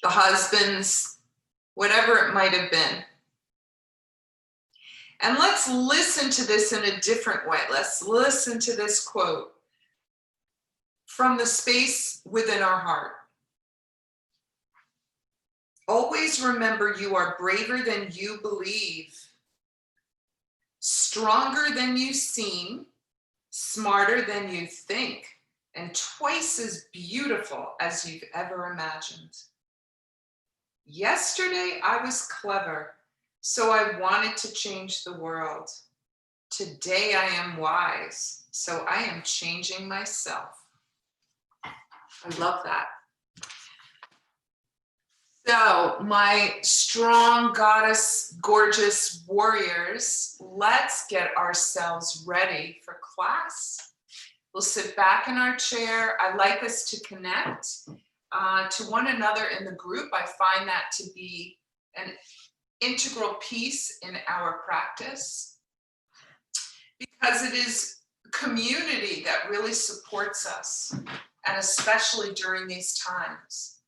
the husbands, whatever it might have been. And let's listen to this in a different way. Let's listen to this quote from the space within our heart. Always remember you are braver than you believe, stronger than you seem, smarter than you think, and twice as beautiful as you've ever imagined. Yesterday I was clever, so I wanted to change the world. Today I am wise, so I am changing myself. I love that. So, my strong goddess, gorgeous warriors, let's get ourselves ready for class. We'll sit back in our chair. I like us to connect to one another in the group. I find that to be an integral piece in our practice because it is community that really supports us, and especially during these times.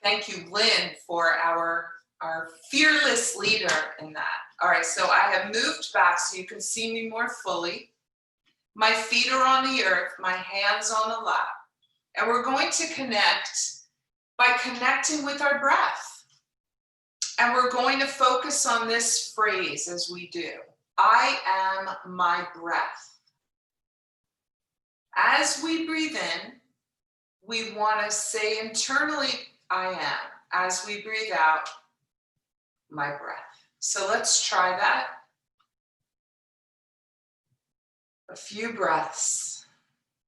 Thank you, Lynn, for our fearless leader in that. All right, so I have moved back so you can see me more fully. My feet are on the earth, my hands on the lap. And we're going to connect by connecting with our breath. And we're going to focus on this phrase as we do. I am my breath. As we breathe in, we want to say internally, I am. As we breathe out, my breath. So let's try that. A few breaths.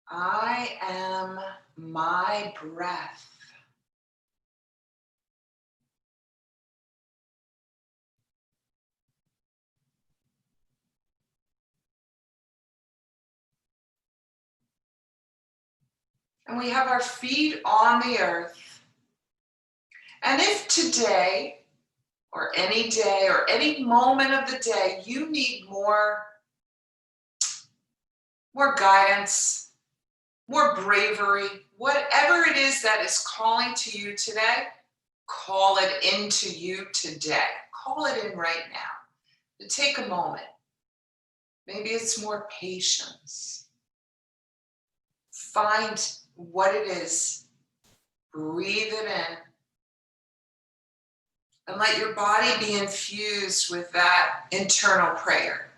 I am my breath. And we have our feet on the earth. And if today, or any day, or any moment of the day, you need more guidance, more bravery, whatever it is that is calling to you today, call it into you today. Call it in right now. To take a moment. Maybe it's more patience. Find what it is. Breathe it in. And let your body be infused with that internal prayer.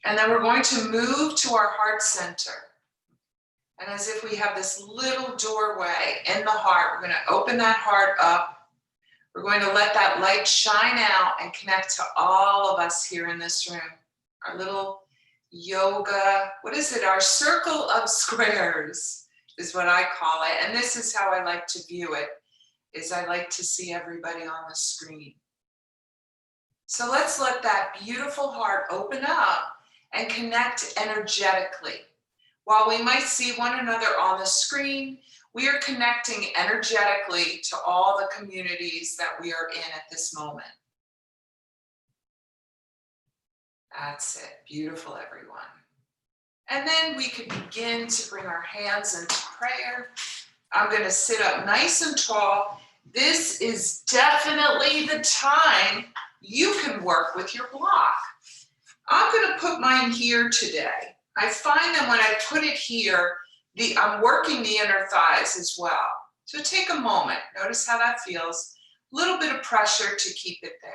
And then we're going to move to our heart center. And as if we have this little doorway in the heart, we're going to open that heart up. We're going to let that light shine out and connect to all of us here in this room. Our little yoga, what is it? Our circle of squares is what I call it. And this is how I like to view it, is I like to see everybody on the screen. So let's let that beautiful heart open up and connect energetically. While we might see one another on the screen, we are connecting energetically to all the communities that we are in at this moment. That's it. Beautiful, everyone. And then we can begin to bring our hands into prayer. I'm going to sit up nice and tall. This is definitely the time you can work with your block. I'm going to put mine here today. I find that when I put it here, I'm working the inner thighs as well. So take a moment. Notice how that feels. A little bit of pressure to keep it there.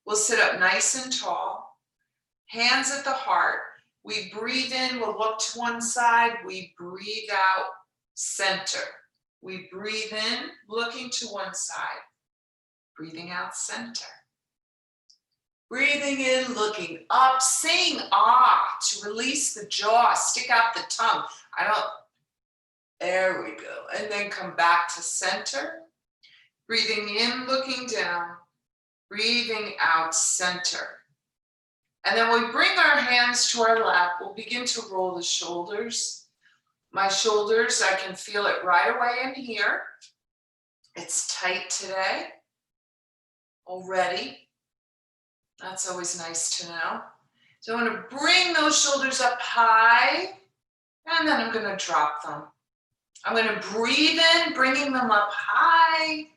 We'll sit up nice and tall. Hands at the heart. We breathe in, we'll look to one side. We breathe out, center. We breathe in, looking to one side. Breathing out, center. Breathing in, looking up, saying ah to release the jaw, stick out the tongue. There we go. And then come back to center. Breathing in, looking down. Breathing out, center. And then we bring our hands to our lap. We'll begin to roll the shoulders. My shoulders, I can feel it right away in here. It's tight today already. That's always nice to know. So I'm going to bring those shoulders up high, and then I'm going to drop them. I'm going to breathe in, bringing them up high,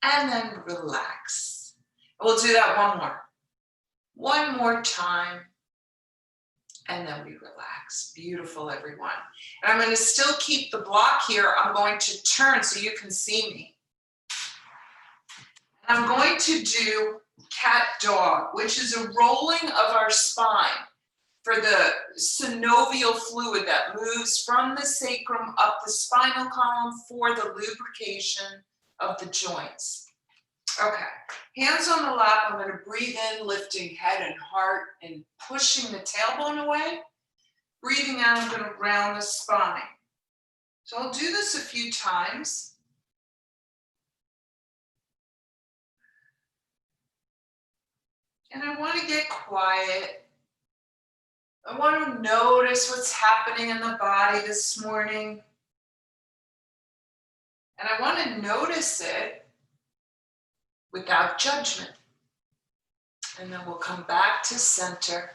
and then relax. We'll do that one more time, and then we relax. Beautiful, everyone. And I'm going to still keep the block here. I'm going to turn so you can see me. And I'm going to do cat dog, which is a rolling of our spine for the synovial fluid that moves from the sacrum up the spinal column for the lubrication of the joints. Okay, hands on the lap. I'm going to breathe in, lifting head and heart and pushing the tailbone away. Breathing out, I'm going to round the spine. So I'll do this a few times. And I want to get quiet. I want to notice what's happening in the body this morning. And I want to notice it without judgment. And then we'll come back to center.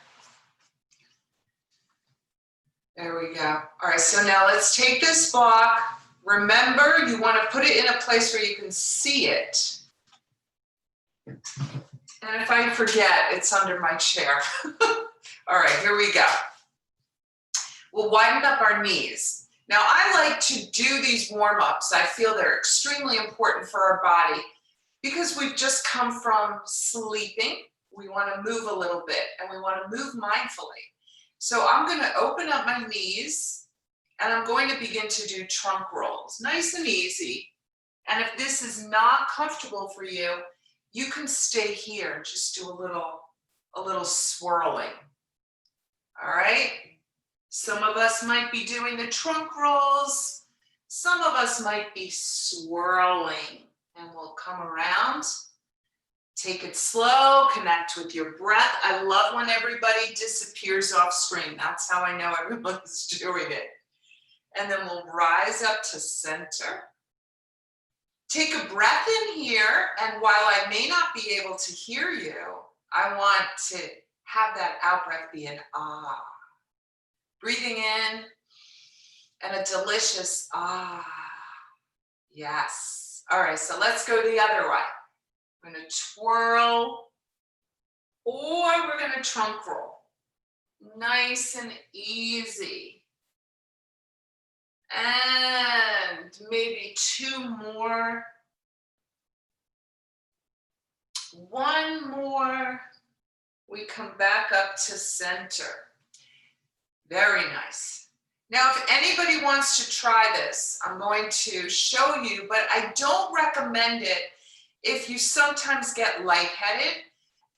There we go. All right, so now let's take this block. Remember, you want to put it in a place where you can see it. And if I forget, it's under my chair. All right, here we go. We'll widen up our knees. Now, I like to do these warm-ups. I feel they're extremely important for our body because we've just come from sleeping. We want to move a little bit and we want to move mindfully. So I'm going to open up my knees and I'm going to begin to do trunk rolls, nice and easy. And if this is not comfortable for you, you can stay here, just do a little swirling. All right. Some of us might be doing the trunk rolls. Some of us might be swirling, and we'll come around. Take it slow, connect with your breath. I love when everybody disappears off screen. That's how I know everyone's doing it. And then we'll rise up to center. Take a breath in here, and while I may not be able to hear you, I want to have that out breath be an ah. Breathing in, and a delicious ah. Yes. All right, so let's go the other way. We're going to twirl, or we're going to trunk roll. Nice and easy. And maybe two more. One more. We come back up to center. Very nice. Now, if anybody wants to try this, I'm going to show you, but I don't recommend it if you sometimes get lightheaded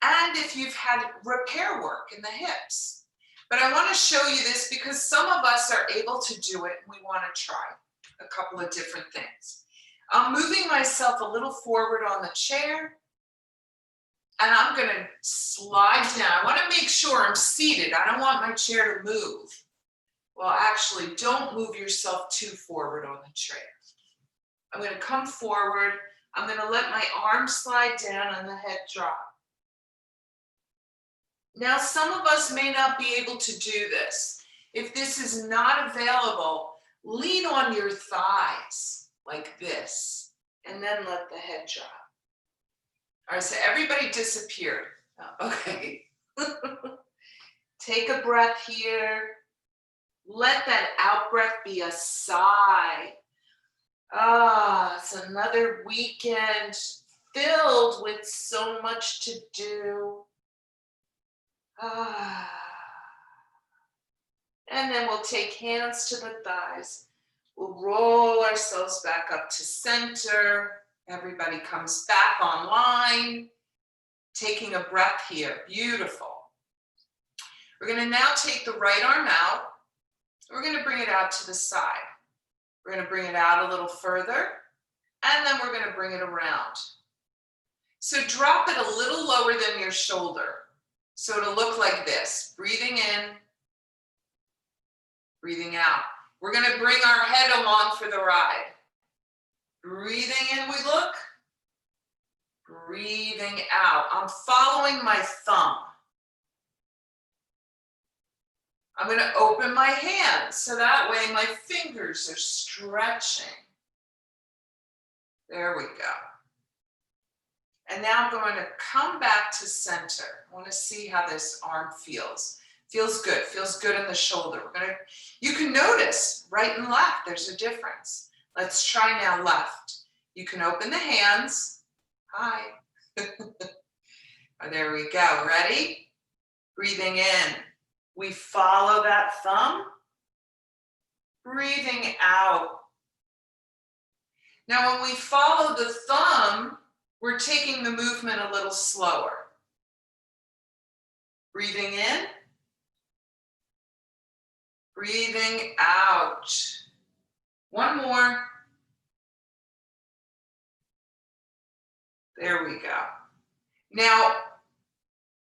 and if you've had repair work in the hips. But I want to show you this because some of us are able to do it and we want to try a couple of different things. I'm moving myself a little forward on the chair and I'm going to slide down. I want to make sure I'm seated. I don't want my chair to move. Well, actually, don't move yourself too forward on the chair. I'm going to come forward. I'm going to let my arm slide down and the head drop. Now, some of us may not be able to do this. If this is not available, lean on your thighs like this, and then let the head drop. All right, so everybody disappeared. Okay. Take a breath here. Let that out breath be a sigh. It's another weekend filled with so much to do. And then we'll take hands to the thighs. We'll roll ourselves back up to center. Everybody comes back online. Taking a breath here. Beautiful. We're going to now take the right arm out. We're going to bring it out to the side. We're going to bring it out a little further, and then we're going to bring it around. So drop it a little lower than your shoulder. So it'll look like this. Breathing in, breathing out. We're going to bring our head along for the ride. Breathing in, we look. Breathing out. I'm following my thumb. I'm going to open my hands so that way my fingers are stretching. There we go. And now I'm going to come back to center. I want to see how this arm feels. Feels good in the shoulder. You can notice right and left, there's a difference. Let's try now left. You can open the hands. Hi. There we go. Ready? Breathing in. We follow that thumb. Breathing out. Now, when we follow the thumb, we're taking the movement a little slower. Breathing in. Breathing out. One more. There we go. Now,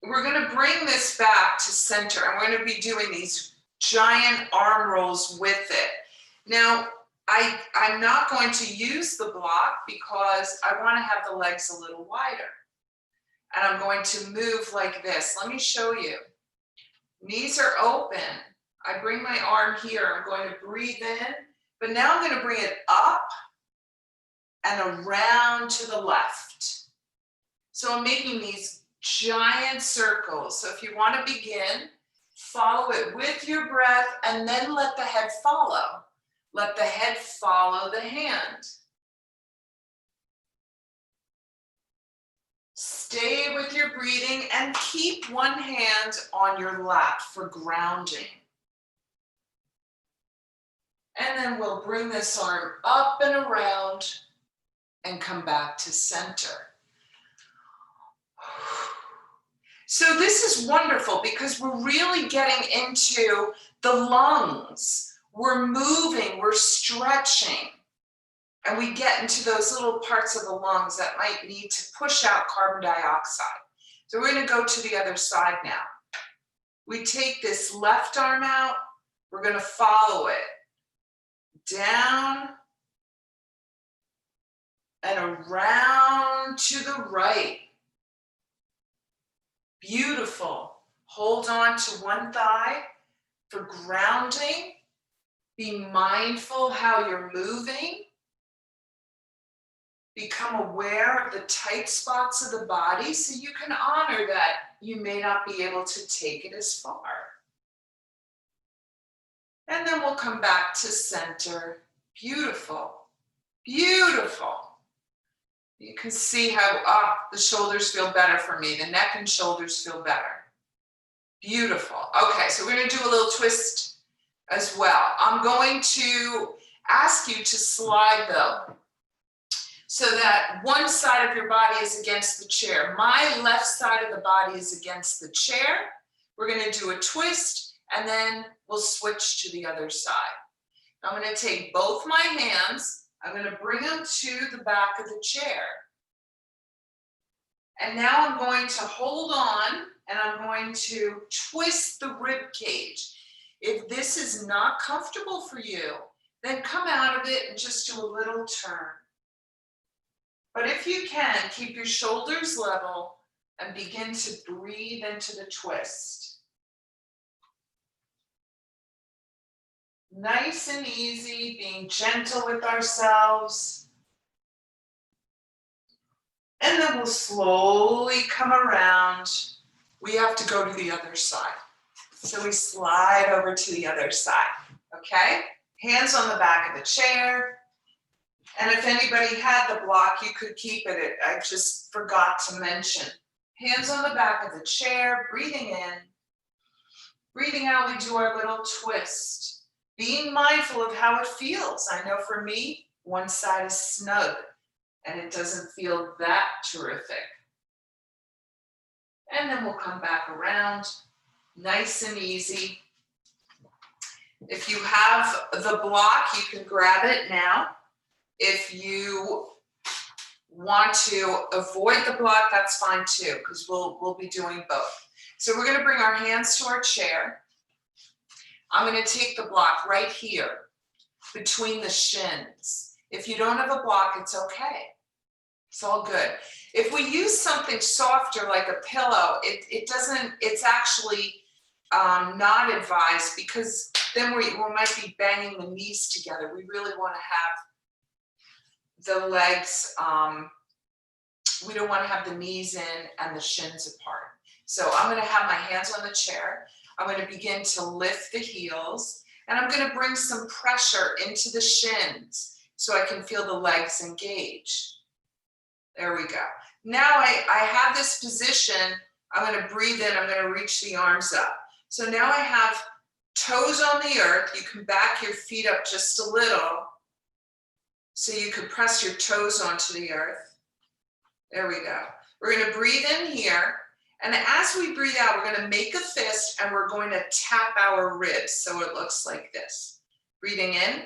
we're going to bring this back to center. I'm going to be doing these giant arm rolls with it. Now, I'm not going to use the block because I want to have the legs a little wider. And I'm going to move like this. Let me show you. Knees are open. I bring my arm here. I'm going to breathe in, but now I'm going to bring it up and around to the left. So I'm making these giant circles. So if you want to begin, follow it with your breath and then let the head follow. Let the head follow the hand. Stay with your breathing and keep one hand on your lap for grounding. And then we'll bring this arm up and around and come back to center. So this is wonderful because we're really getting into the lungs. We're moving, we're stretching, and we get into those little parts of the lungs that might need to push out carbon dioxide. So we're going to go to the other side now. We take this left arm out, we're going to follow it down and around to the right. Beautiful. Hold on to one thigh for grounding. Be mindful how you're moving. Become aware of the tight spots of the body so you can honor that you may not be able to take it as far. And then we'll come back to center. Beautiful. Beautiful. You can see how the shoulders feel better for me. The neck and shoulders feel better. Beautiful. Okay, so we're going to do a little twist as well. I'm going to ask you to slide though, so that one side of your body is against the chair. My left side of the body is against the chair. We're going to do a twist and then we'll switch to the other side. I'm going to take both my hands. I'm going to bring them to the back of the chair. And now I'm going to hold on and I'm going to twist the rib cage. If this is not comfortable for you, then come out of it and just do a little turn. But if you can, keep your shoulders level and begin to breathe into the twist. Nice and easy, being gentle with ourselves. And then we'll slowly come around. We have to go to the other side. So we slide over to the other side, okay? Hands on the back of the chair. And if anybody had the block, you could keep it. I just forgot to mention. Hands on the back of the chair, breathing in. Breathing out, we do our little twist. Being mindful of how it feels. I know for me, one side is snug and it doesn't feel that terrific. And then we'll come back around, nice and easy. If you have the block, you can grab it now. If you want to avoid the block, that's fine too, because we'll be doing both. So we're going to bring our hands to our chair. I'm going to take the block right here between the shins. If you don't have a block, it's okay. It's all good. If we use something softer like a pillow, it's actually not advised, because then we might be banging the knees together. We really want to have the legs, we don't want to have the knees in and the shins apart. So I'm going to have my hands on the chair. I'm going to begin to lift the heels, and I'm going to bring some pressure into the shins so I can feel the legs engage. There we go. Now I have this position. I'm going to breathe in. I'm going to reach the arms up. So now I have toes on the earth. You can back your feet up just a little so you can press your toes onto the earth. There we go. We're going to breathe in here. And as we breathe out, we're going to make a fist and we're going to tap our ribs. So it looks like this. Breathing in.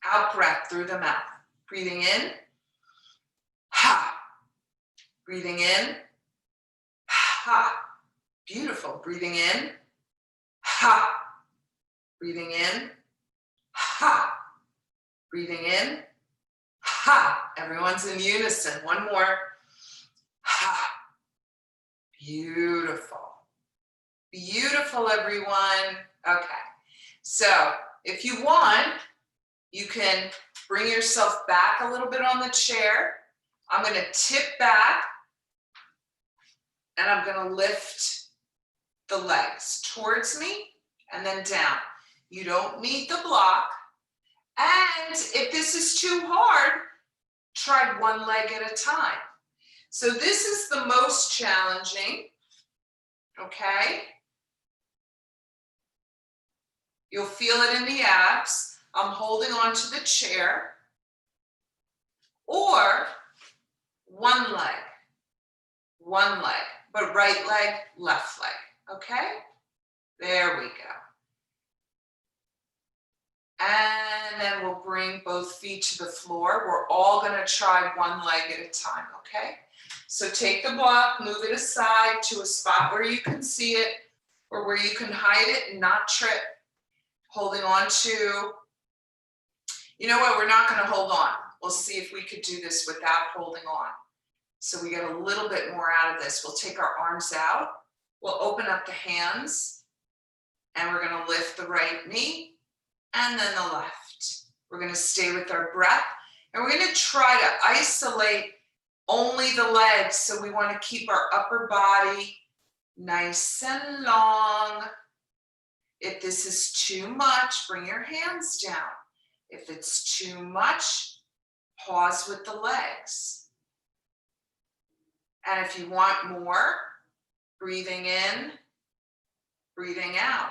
Out breath through the mouth. Breathing in. Ha. Breathing in. Ha. Beautiful. Breathing in. Ha. Breathing in. Ha. Breathing in. Ha. Everyone's in unison. One more. Ha. Beautiful. Beautiful, everyone. Okay. So if you want, you can bring yourself back a little bit on the chair. I'm going to tip back and I'm going to lift the legs towards me and then down. You don't need the block. And if this is too hard, try one leg at a time. So this is the most challenging, okay? You'll feel it in the abs. I'm holding on to the chair. Or one leg, but right leg, left leg, okay? There we go. And then we'll bring both feet to the floor. We're all gonna try one leg at a time, okay? So take the block, move it aside to a spot where you can see it or where you can hide it and not trip. Holding on to, you know what, we're not gonna hold on. We'll see if we could do this without holding on. So we get a little bit more out of this. We'll take our arms out. We'll open up the hands and we're gonna lift the right knee and then the left. We're gonna stay with our breath and we're gonna try to isolate only the legs. So we wanna keep our upper body nice and long. If this is too much, bring your hands down. If it's too much, pause with the legs. And if you want more, breathing in, breathing out.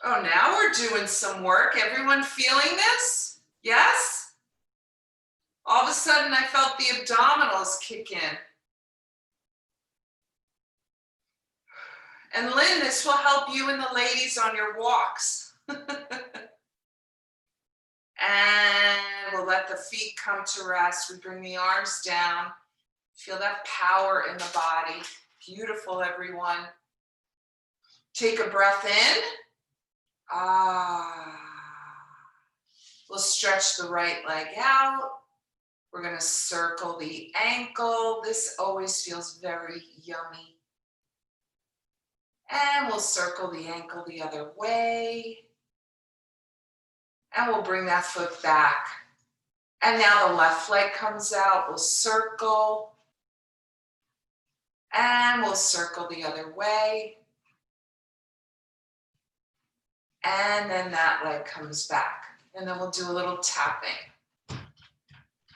Oh, now we're doing some work. Everyone feeling this? Yes? All of a sudden I felt the abdominals kick in. And Lynn, this will help you and the ladies on your walks. And we'll let the feet come to rest. We bring the arms down. Feel that power in the body. Beautiful, everyone. Take a breath in. We'll stretch the right leg out. We're going to circle the ankle. This always feels very yummy. And we'll circle the ankle the other way. And we'll bring that foot back. And now the left leg comes out. We'll circle. And we'll circle the other way. And then that leg comes back. And then we'll do a little tapping.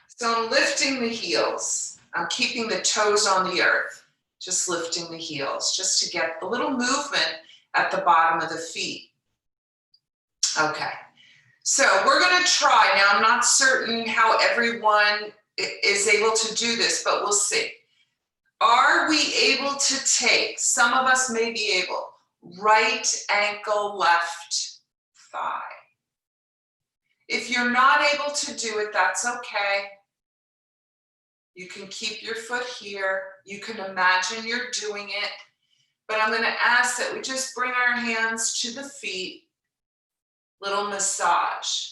So I'm lifting the heels. I'm keeping the toes on the earth. Just lifting the heels, just to get a little movement at the bottom of the feet. Okay, so we're gonna try. Now I'm not certain how everyone is able to do this, but we'll see. Are we able to take, some of us may be able, right ankle, left thigh. If you're not able to do it, that's okay. You can keep your foot here. You can imagine you're doing it. But I'm going to ask that we just bring our hands to the feet. Little massage.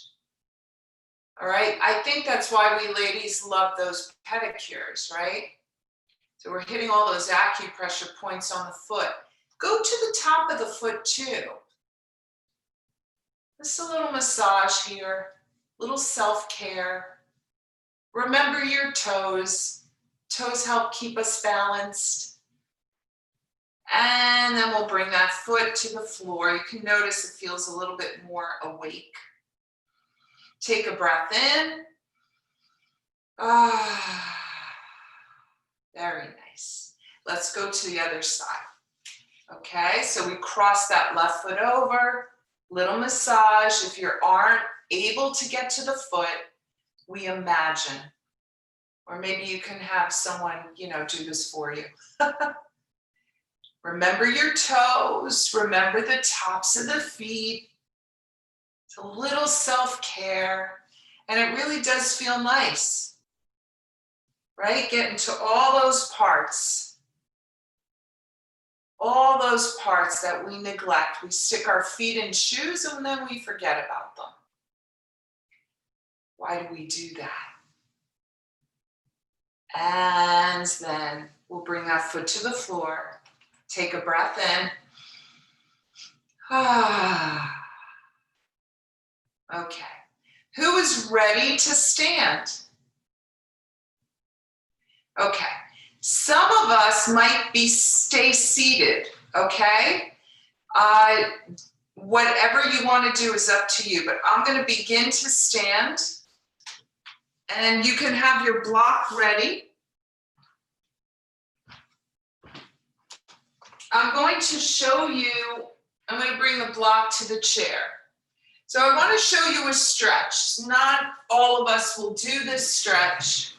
All right. I think that's why we ladies love those pedicures, right? So we're hitting all those acupressure points on the foot. Go to the top of the foot too. Just a little massage here, little self-care. Remember your toes. Toes help keep us balanced. And then we'll bring that foot to the floor. You can notice it feels a little bit more awake. Take a breath in. Very nice. Let's go to the other side. Okay, so we cross that left foot over, little massage. If you aren't able to get to the foot, we imagine. Or maybe you can have someone, do this for you. Remember your toes, remember the tops of the feet. It's a little self-care, and it really does feel nice, right? Get into all those parts that we neglect. We stick our feet in shoes and then we forget about them. Why do we do that? And then we'll bring that foot to the floor. Take a breath in. Okay. Who is ready to stand? Okay. Some of us might stay seated, okay? Whatever you want to do is up to you, but I'm going to begin to stand. And you can have your block ready. I'm going to show you, I'm going to bring the block to the chair. So I want to show you a stretch. Not all of us will do this stretch.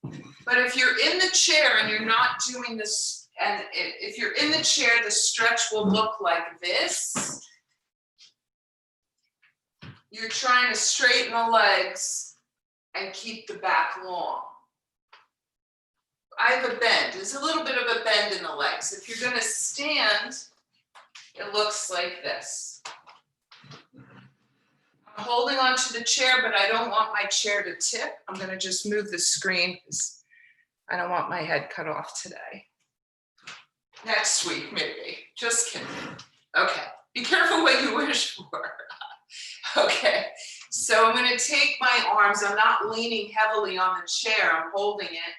But if you're in the chair and you're not doing this, and if you're in the chair, the stretch will look like this. You're trying to straighten the legs and keep the back long. I have a bend. There's a little bit of a bend in the legs. If you're going to stand, it looks like this. I'm holding onto the chair, but I don't want my chair to tip. I'm going to just move the screen because I don't want my head cut off today. Next week, maybe. Just kidding. Okay. Be careful what you wish for. Okay. So I'm going to take my arms. I'm not leaning heavily on the chair. I'm holding it.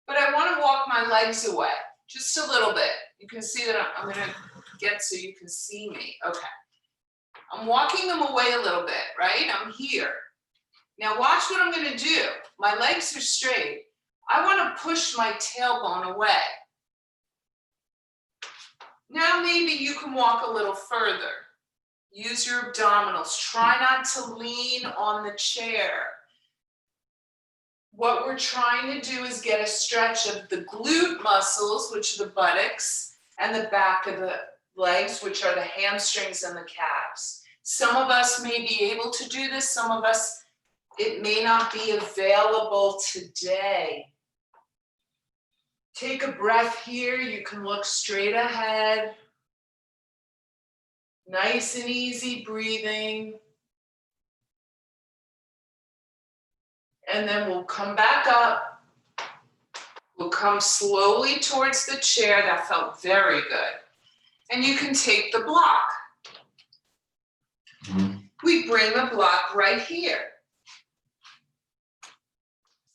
But I want to walk my legs away. Just a little bit. You can see that I'm going to get so you can see me. Okay. I'm walking them away a little bit, right? I'm here. Now watch what I'm going to do. My legs are straight. I want to push my tailbone away. Now maybe you can walk a little further. Use your abdominals. Try not to lean on the chair. What we're trying to do is get a stretch of the glute muscles, which are the buttocks, and the back of the legs, which are the hamstrings and the calves. Some of us may be able to do this. Some of us, it may not be available today. Take a breath here. You can look straight ahead. Nice and easy breathing. And then we'll come back up. We'll come slowly towards the chair. That felt very good. And you can take the block. We bring the block right here.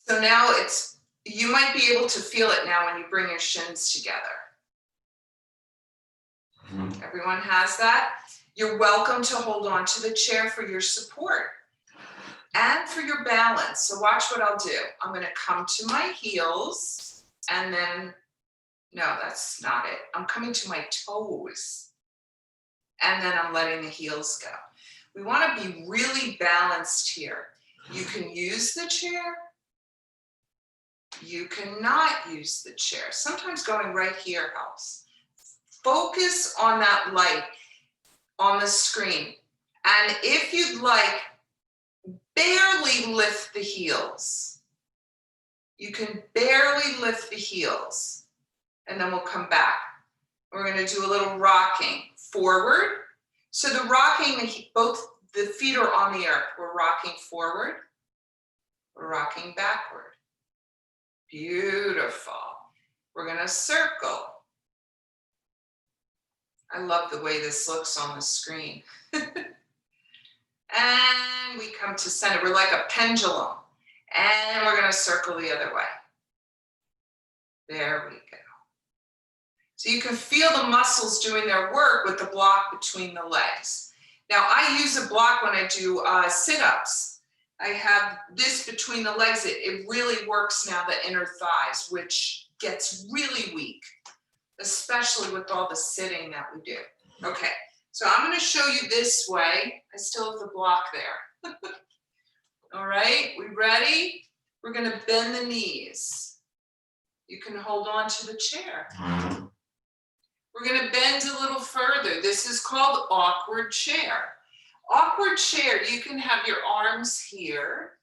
So now you might be able to feel it now when you bring your shins together. Everyone has that? You're welcome to hold on to the chair for your support and for your balance. So watch what I'll do. I'm going to come to my heels and then, no, that's not it. I'm coming to my toes and then I'm letting the heels go. We want to be really balanced here. You can use the chair. You cannot use the chair. Sometimes going right here helps. Focus on that light on the screen. And if you'd like, barely lift the heels. You can barely lift the heels. And then we'll come back. We're going to do a little rocking forward. So the rocking, both the feet are on the earth. We're rocking forward. We're rocking backward. Beautiful. We're gonna circle. I love the way this looks on the screen. And we come to center. We're like a pendulum. And we're gonna circle the other way. There we go. So you can feel the muscles doing their work with the block between the legs. Now I use a block when I do sit-ups. I have this between the legs. It really works now, the inner thighs, which gets really weak, especially with all the sitting that we do. Okay, so I'm gonna show you this way. I still have the block there. All right, we ready? We're gonna bend the knees. You can hold on to the chair. We're gonna bend a little further. This is called awkward chair. Awkward chair, you can have your arms here.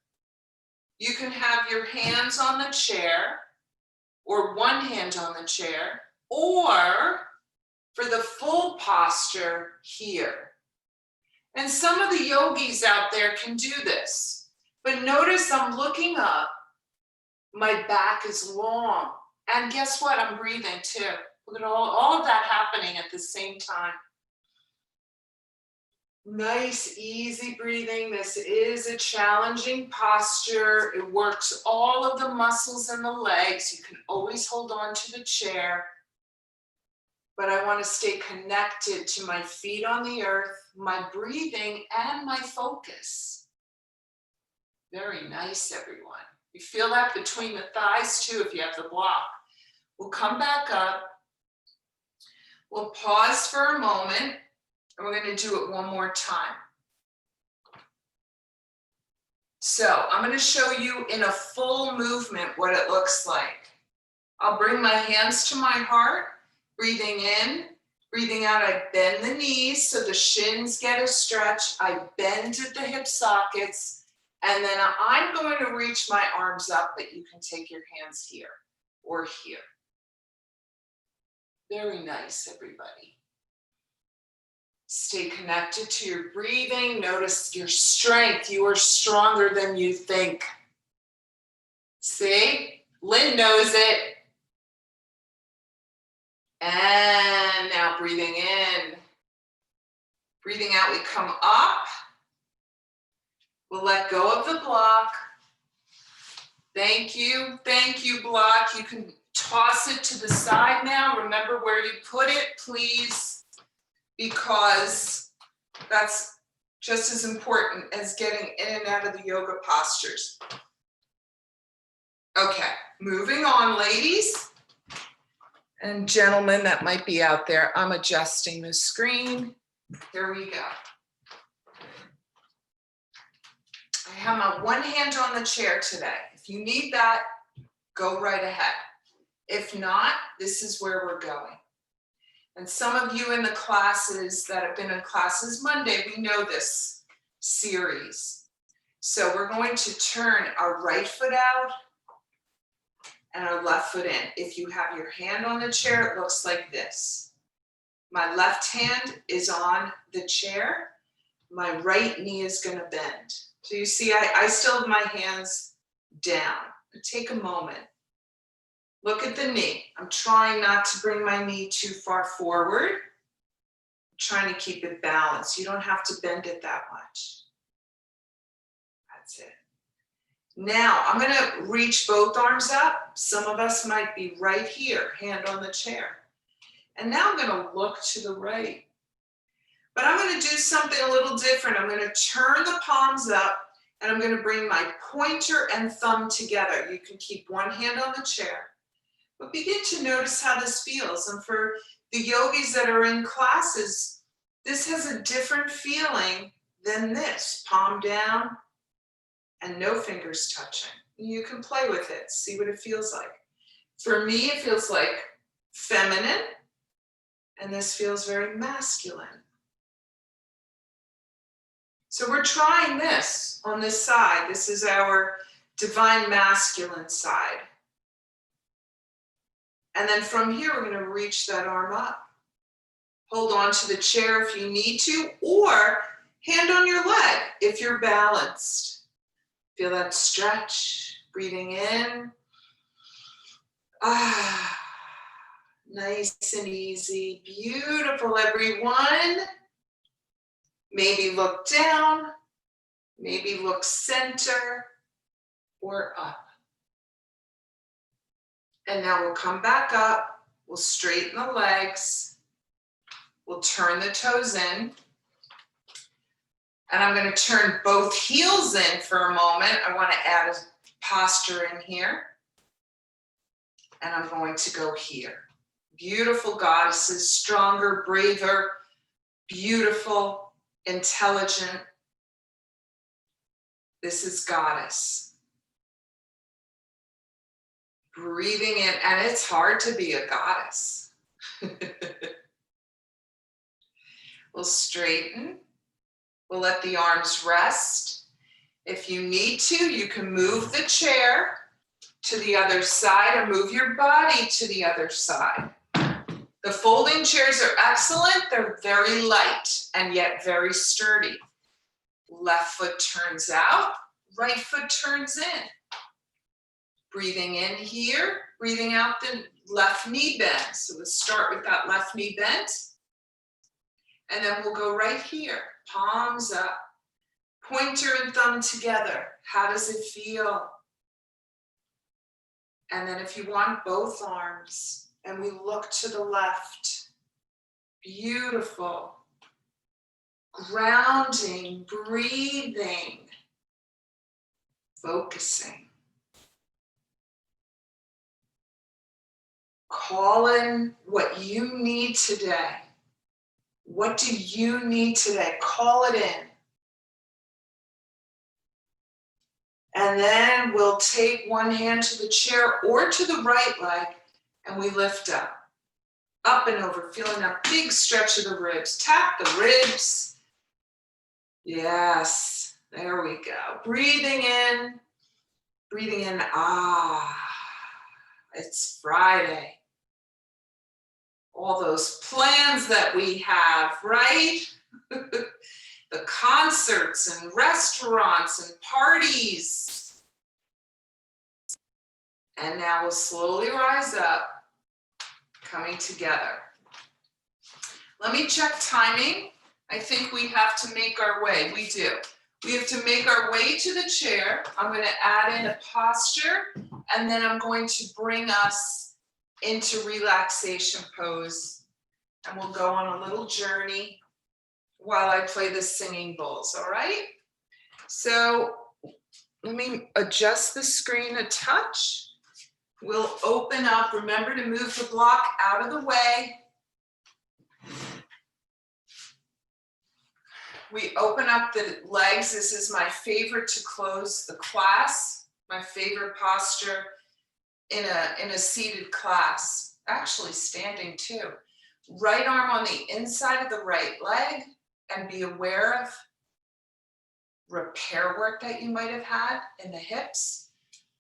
You can have your hands on the chair, or one hand on the chair, or for the full posture here. And some of the yogis out there can do this, but notice I'm looking up, my back is long, and guess what, I'm breathing too. Look at all of that happening at the same time. Nice, easy breathing. This is a challenging posture. It works all of the muscles in the legs. You can always hold on to the chair. But I want to stay connected to my feet on the earth, my breathing, and my focus. Very nice, everyone. You feel that between the thighs too if you have the block. We'll come back up. We'll pause for a moment, and we're going to do it one more time. So I'm going to show you in a full movement what it looks like. I'll bring my hands to my heart, breathing in, breathing out. I bend the knees so the shins get a stretch. I bend at the hip sockets, and then I'm going to reach my arms up, but you can take your hands here or here. Very nice, everybody. Stay connected to your breathing. Notice your strength. You are stronger than you think. See? Lynn knows it. And now breathing in. Breathing out, we come up. We'll let go of the block. Thank you, block. You can toss it to the side now. Remember where you put it, please, because that's just as important as getting in and out of the yoga postures. Okay, moving on, ladies and gentlemen that might be out there. I'm adjusting the screen. Here we go. I have my one hand on the chair today. If you need that, go right ahead. If not, this is where we're going. And some of you in the classes that have been in classes Monday, we know this series. So we're going to turn our right foot out and our left foot in. If you have your hand on the chair, it looks like this. My left hand is on the chair. My right knee is going to bend. So you see, I still have my hands down. Take a moment. Look at the knee. I'm trying not to bring my knee too far forward. I'm trying to keep it balanced. You don't have to bend it that much. That's it. Now, I'm going to reach both arms up. Some of us might be right here, hand on the chair. And now I'm going to look to the right. But I'm going to do something a little different. I'm going to turn the palms up, and I'm going to bring my pointer and thumb together. You can keep one hand on the chair, but begin to notice how this feels. And for the yogis that are in classes, this has a different feeling than this. Palm down and no fingers touching. You can play with it, see what it feels like. For me, it feels like feminine, and this feels very masculine. So we're trying this on this side. This is our divine masculine side. And then from here, we're going to reach that arm up. Hold on to the chair if you need to, or hand on your leg if you're balanced. Feel that stretch, breathing in. Nice and easy. Beautiful, everyone. Maybe look down, maybe look center or up. And now we'll come back up. We'll straighten the legs. We'll turn the toes in. And I'm going to turn both heels in for a moment. I want to add a posture in here. And I'm going to go here. Beautiful goddesses, stronger, braver, beautiful, intelligent. This is goddess. Breathing in, and it's hard to be a goddess. We'll straighten. We'll let the arms rest. If you need to, you can move the chair to the other side or move your body to the other side. The folding chairs are excellent. They're very light and yet very sturdy. Left foot turns out, right foot turns in. Breathing in here, breathing out the left knee bend. So let's start with that left knee bent. And then we'll go right here, palms up, pointer and thumb together. How does it feel? And then if you want both arms, and we look to the left. Beautiful. Grounding, breathing, focusing. Call in what you need today. What do you need today? Call it in. And then we'll take one hand to the chair or to the right leg, and we lift up and over, feeling that big stretch of the ribs. Tap the ribs. Yes, there we go. Breathing in, it's Friday. All those plans that we have, right? The concerts and restaurants and parties. And now we'll slowly rise up, coming together. Let me check timing. I think we have to make our way. We do. We have to make our way to the chair. I'm going to add in a posture, and then I'm going to bring us into relaxation pose. And we'll go on a little journey while I play the singing bowls, all right? So let me adjust the screen a touch. We'll open up. Remember to move the block out of the way. We open up the legs. This is my favorite to close the class, my favorite posture in a seated class, actually standing too. Right arm on the inside of the right leg, and be aware of repair work that you might have had in the hips.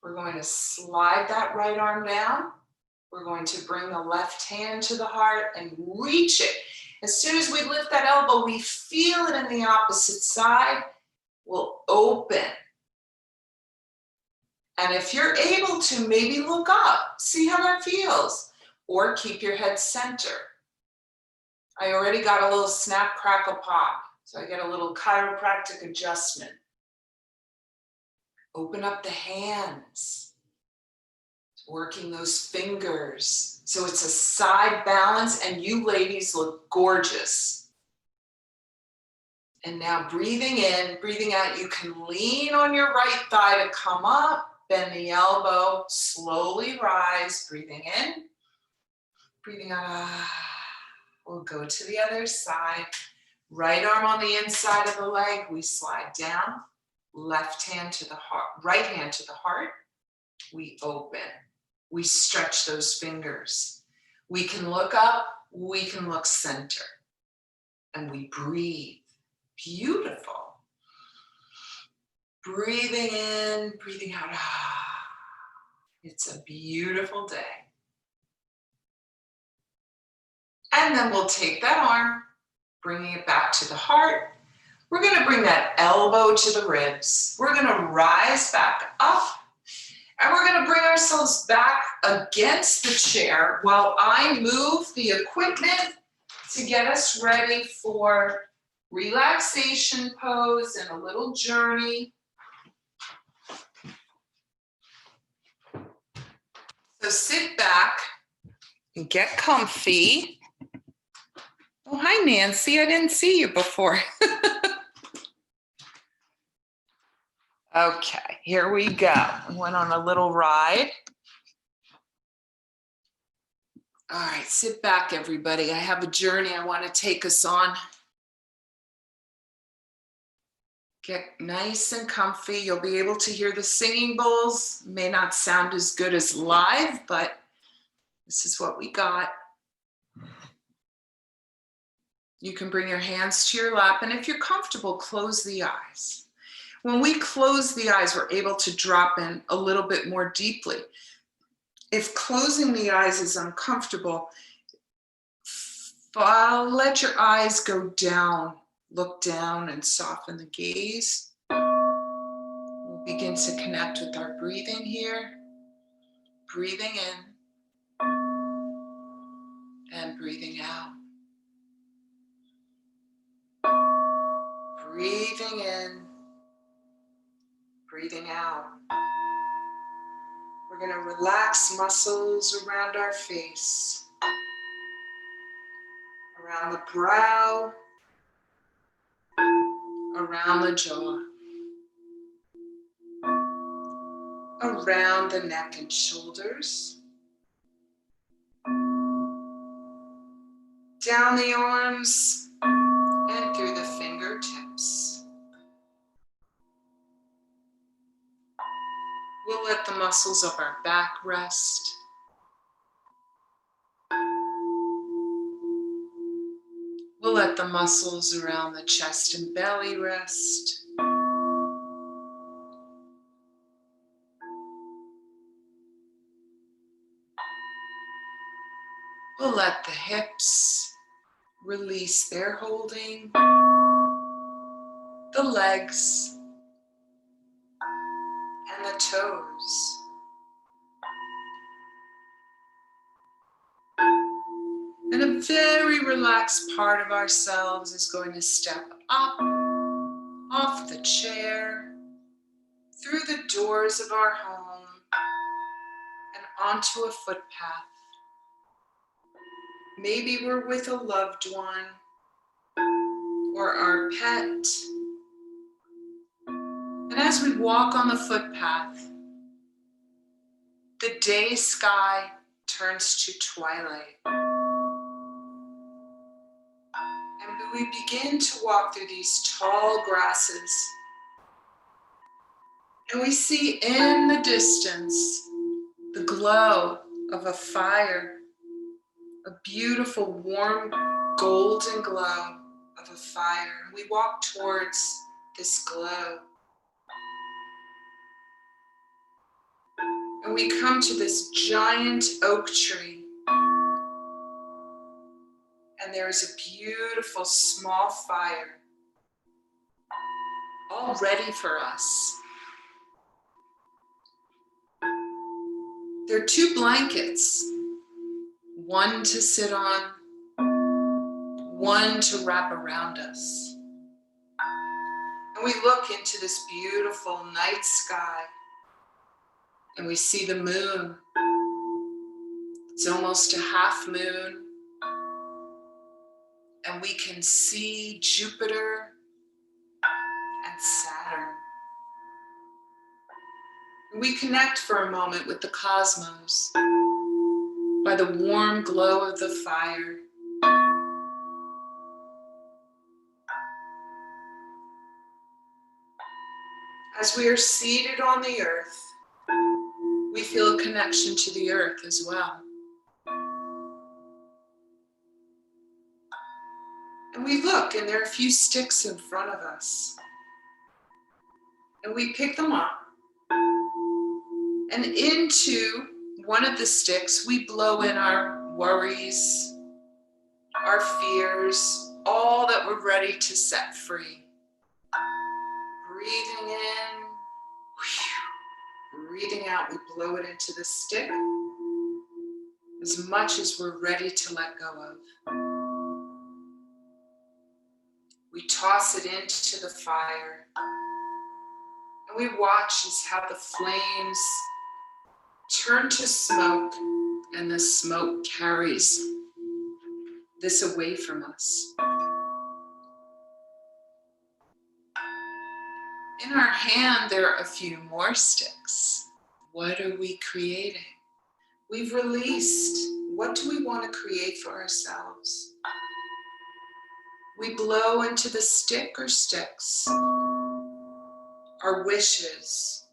We're going to slide that right arm down. We're going to bring the left hand to the heart and reach it. As soon as we lift that elbow, we feel it in the opposite side. We'll open. And if you're able to, maybe look up, see how that feels, or keep your head center. I already got a little snap, crackle, pop. So I get a little chiropractic adjustment. Open up the hands, working those fingers. So it's a side balance, and you ladies look gorgeous. And now breathing in, breathing out, you can lean on your right thigh to come up, bend the elbow, slowly rise, breathing in, breathing out. We'll go to the other side. Right arm on the inside of the leg, we slide down. Left hand to the heart, right hand to the heart. We open. We stretch those fingers. We can look up, we can look center. And we breathe. Beautiful. Breathing in, breathing out. It's a beautiful day. And then we'll take that arm, bringing it back to the heart. We're going to bring that elbow to the ribs. We're going to rise back up, And we're going to bring ourselves back against the chair while I move the equipment to get us ready for relaxation pose and a little journey. So sit back and get comfy. Oh, hi, Nancy. I didn't see you before. Okay, here we go. We went on a little ride. All right, sit back, everybody. I have a journey I want to take us on. Get nice and comfy. You'll be able to hear the singing bowls. May not sound as good as live, but this is what we got. You can bring your hands to your lap, and if you're comfortable, close the eyes. When we close the eyes, we're able to drop in a little bit more deeply. If closing the eyes is uncomfortable, let your eyes go down. Look down and soften the gaze. We'll begin to connect with our breathing here. Breathing in and breathing out. Breathing in, breathing out. We're going to relax muscles around our face, around the brow, around the jaw, around the neck and shoulders, down the arms and through the fingertips. We'll let the muscles of our back rest. We'll let the muscles around the chest and belly rest. We'll let the hips release their holding, the legs, and the toes. And a very relaxed part of ourselves is going to step up, off the chair, through the doors of our home, and onto a footpath. Maybe we're with a loved one or our pet. And as we walk on the footpath, the day sky turns to twilight. And we begin to walk through these tall grasses. And we see in the distance the glow of a fire, a beautiful warm golden glow of a fire. And we walk towards this glow. And we come to this giant oak tree. And there is a beautiful small fire all ready for us. There are 2 blankets, one to sit on, one to wrap around us. And we look into this beautiful night sky and we see the moon. It's almost a half moon. And we can see Jupiter and Saturn. We connect for a moment with the cosmos by the warm glow of the fire. As we are seated on the earth, we feel a connection to the earth as well. And we look, and there are a few sticks in front of us. And we pick them up. And into one of the sticks, we blow in our worries, our fears, all that we're ready to set free. Breathing in, breathing out out, we blow it into the stick as much as we're ready to let go of. We toss it into the fire, and we watch as how the flames turn to smoke, and the smoke carries this away from us. In our hand, there are a few more sticks. What are we creating? We've released. What do we want to create for ourselves? We blow into the stick or sticks our wishes.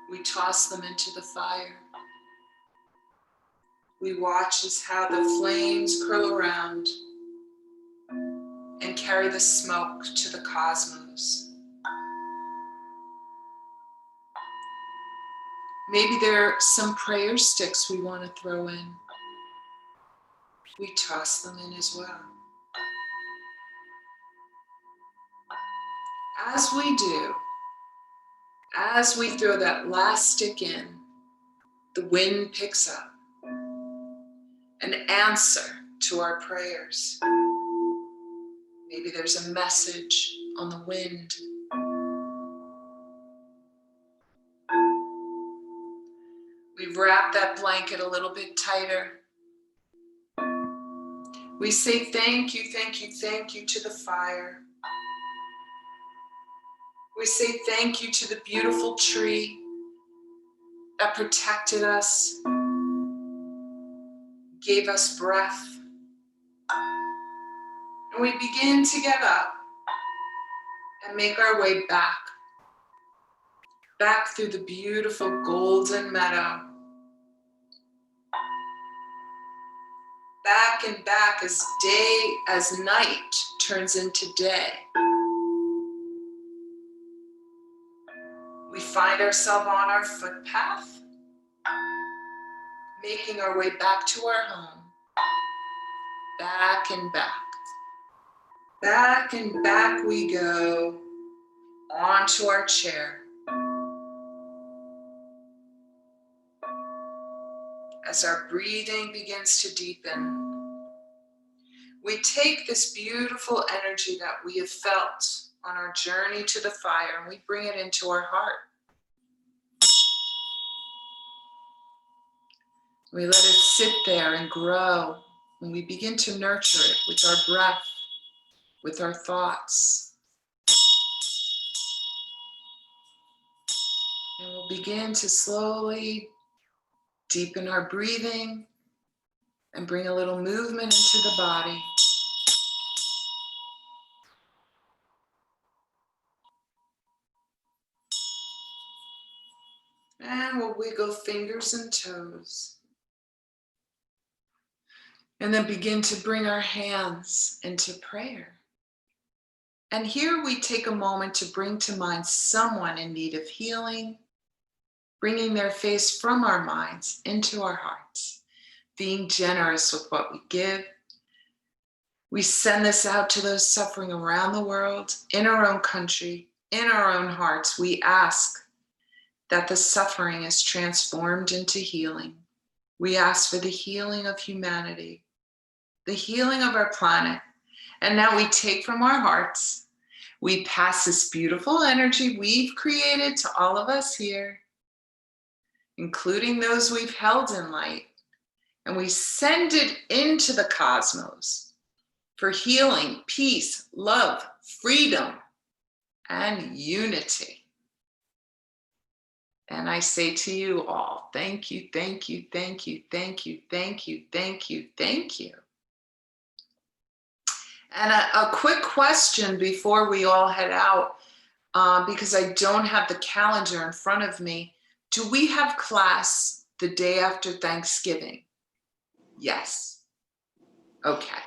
We toss them into the fire. We watch as how the flames curl around and carry the smoke to the cosmos. Maybe there are some prayer sticks we want to throw in. We toss them in as well. As we do, as we throw that last stick in, the wind picks up an answer to our prayers. Maybe there's a message on the wind. We wrap that blanket a little bit tighter. We say thank you, thank you, thank you to the fire. We say thank you to the beautiful tree that protected us, gave us breath. And we begin to get up and make our way back through the beautiful golden meadow. Back and back as night turns into day. We find ourselves on our footpath, making our way back to our home. Back and back. Back and back we go onto our chair. As our breathing begins to deepen, we take this beautiful energy that we have felt on our journey to the fire and we bring it into our heart. We let it sit there and grow, and we begin to nurture it with our breath, with our thoughts. And we'll begin to slowly deepen our breathing and bring a little movement into the body. And we'll wiggle fingers and toes. And then begin to bring our hands into prayer. And here we take a moment to bring to mind someone in need of healing, bringing their face from our minds into our hearts, being generous with what we give. We send this out to those suffering around the world, in our own country, in our own hearts. We ask that the suffering is transformed into healing. We ask for the healing of humanity, the healing of our planet. And now we take from our hearts, we pass this beautiful energy we've created to all of us here, including those we've held in light, and we send it into the cosmos for healing, peace, love, freedom, and unity. And I say to you all, thank you, thank you, thank you, thank you, thank you, thank you, thank you. And a quick question before we all head out, because I don't have the calendar in front of me. Do we have class the day after Thanksgiving? Yes. Okay.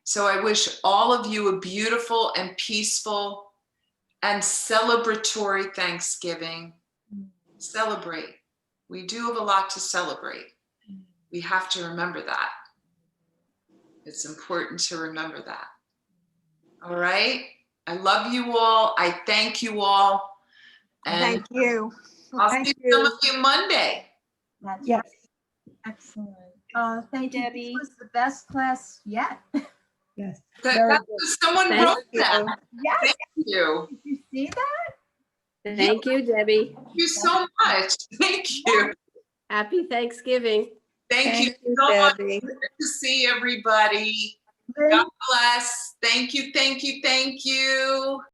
So I wish all of you a beautiful and peaceful and celebratory Thanksgiving. Celebrate. We do have a lot to celebrate. We have to remember that. It's important to remember that. All right. I love you all. I thank you all. And thank you. I'll Thank see you. some of you Monday. That's Yes. excellent. Thank you. Debbie. This was the best class yet. Yes. Good. Very That's good. what someone Thank wrote that. Yes. Thank you. Did you see that? Thank you, Debbie. Thank you so much. Thank you. Happy Thanksgiving. Thank you so much. Good to see everybody. God bless. Thank you, thank you, thank you.